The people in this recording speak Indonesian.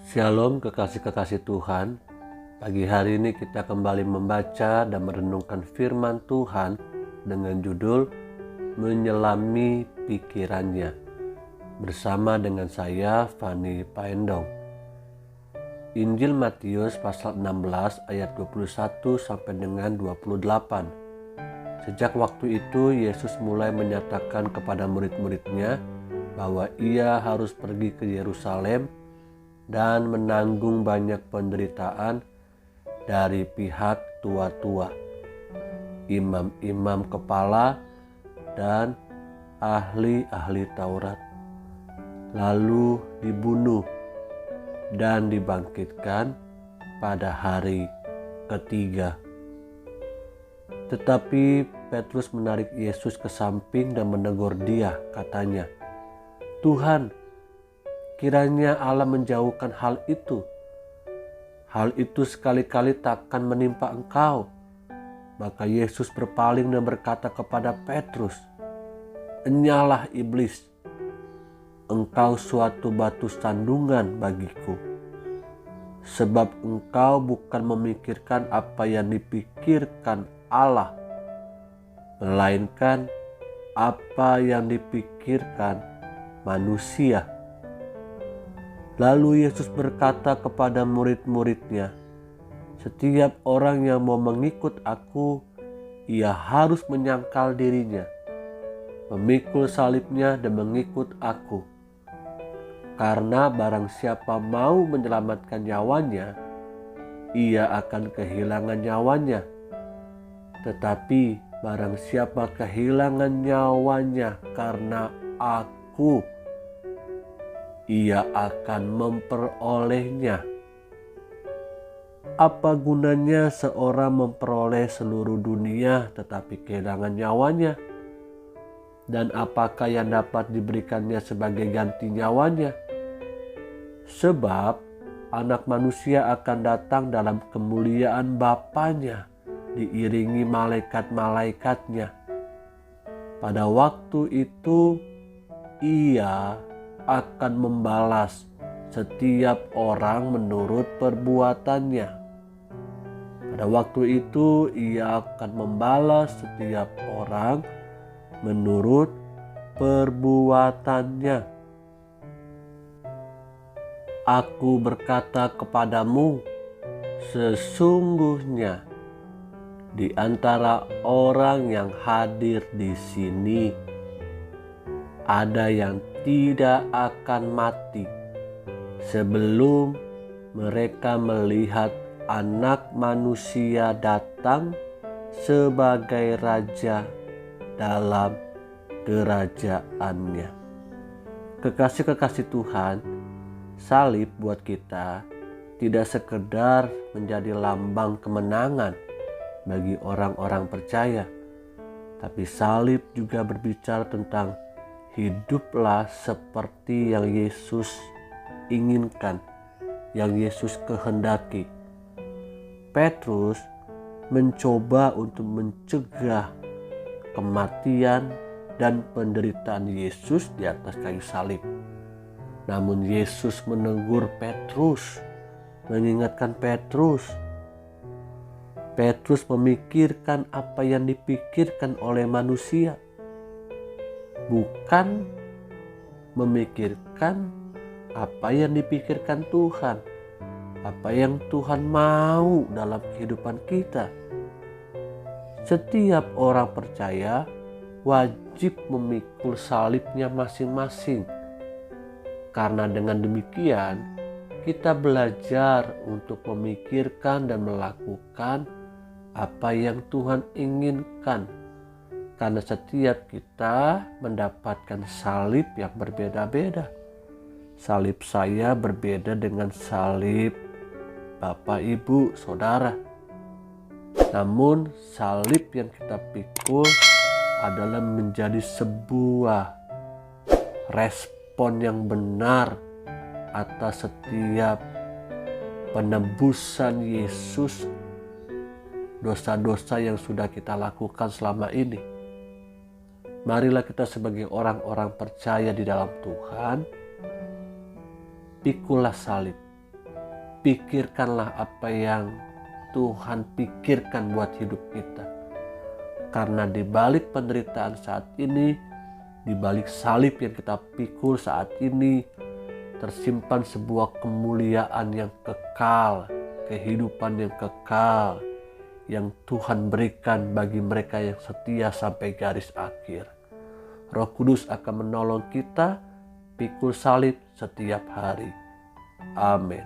Shalom kekasih-kekasih Tuhan. Pagi hari ini kita kembali membaca dan merenungkan firman Tuhan dengan judul Menyelami Pikirannya bersama dengan saya Fani Paendong. Injil Matius pasal 16 ayat 21 sampai dengan 28. Sejak waktu itu Yesus mulai menyatakan kepada murid-muridnya bahwa ia harus pergi ke Yerusalem dan menanggung banyak penderitaan dari pihak tua-tua, imam-imam kepala, dan ahli-ahli Taurat, lalu dibunuh dan dibangkitkan pada hari ketiga. Tetapi Petrus menarik Yesus ke samping dan menegur dia, katanya, "Tuhan, kiranya Allah menjauhkan hal itu. Hal itu sekali-kali takkan menimpa engkau." Maka Yesus berpaling dan berkata kepada Petrus, "Enyalah iblis, engkau suatu batu sandungan bagiku. Sebab engkau bukan memikirkan apa yang dipikirkan Allah, melainkan apa yang dipikirkan manusia." Lalu Yesus berkata kepada murid-muridnya, "Setiap orang yang mau mengikut aku, ia harus menyangkal dirinya, memikul salibnya dan mengikut aku. Karena barang siapa mau menyelamatkan nyawanya, ia akan kehilangan nyawanya. Tetapi barang siapa kehilangan nyawanya karena aku, ia akan memperolehnya. Apa gunanya seorang memperoleh seluruh dunia tetapi kehilangan nyawanya? Dan apakah yang dapat diberikannya sebagai ganti nyawanya? Sebab Anak Manusia akan datang dalam kemuliaan Bapanya, diiringi malaikat-malaikatnya. Pada waktu itu ia akan membalas setiap orang menurut perbuatannya. Pada waktu itu ia akan membalas setiap orang menurut perbuatannya. Aku berkata kepadamu, sesungguhnya di antara orang yang hadir di sini ada yang tidak akan mati sebelum mereka melihat Anak Manusia datang sebagai Raja dalam kerajaannya." Kekasih-kekasih Tuhan, salib buat kita tidak sekedar menjadi lambang kemenangan bagi orang-orang percaya, tapi salib juga berbicara tentang hiduplah seperti yang Yesus inginkan, yang Yesus kehendaki. Petrus mencoba untuk mencegah kematian dan penderitaan Yesus di atas kayu salib. Namun Yesus menegur Petrus, mengingatkan Petrus. Petrus memikirkan apa yang dipikirkan oleh manusia, bukan memikirkan apa yang dipikirkan Tuhan, apa yang Tuhan mau dalam kehidupan kita. Setiap orang percaya wajib memikul salibnya masing-masing. Karena dengan demikian kita belajar untuk memikirkan dan melakukan apa yang Tuhan inginkan. Karena setiap kita mendapatkan salib yang berbeda-beda. Salib saya berbeda dengan salib Bapak, Ibu, Saudara. Namun salib yang kita pikul adalah menjadi sebuah respon yang benar atas setiap penebusan Yesus dosa-dosa yang sudah kita lakukan selama ini. Marilah kita sebagai orang-orang percaya di dalam Tuhan, pikulah salib, pikirkanlah apa yang Tuhan pikirkan buat hidup kita. Karena di balik penderitaan saat ini, di balik salib yang kita pikul saat ini, tersimpan sebuah kemuliaan yang kekal, kehidupan yang kekal, yang Tuhan berikan bagi mereka yang setia sampai garis akhir. Roh Kudus akan menolong kita pikul salib setiap hari. Amin.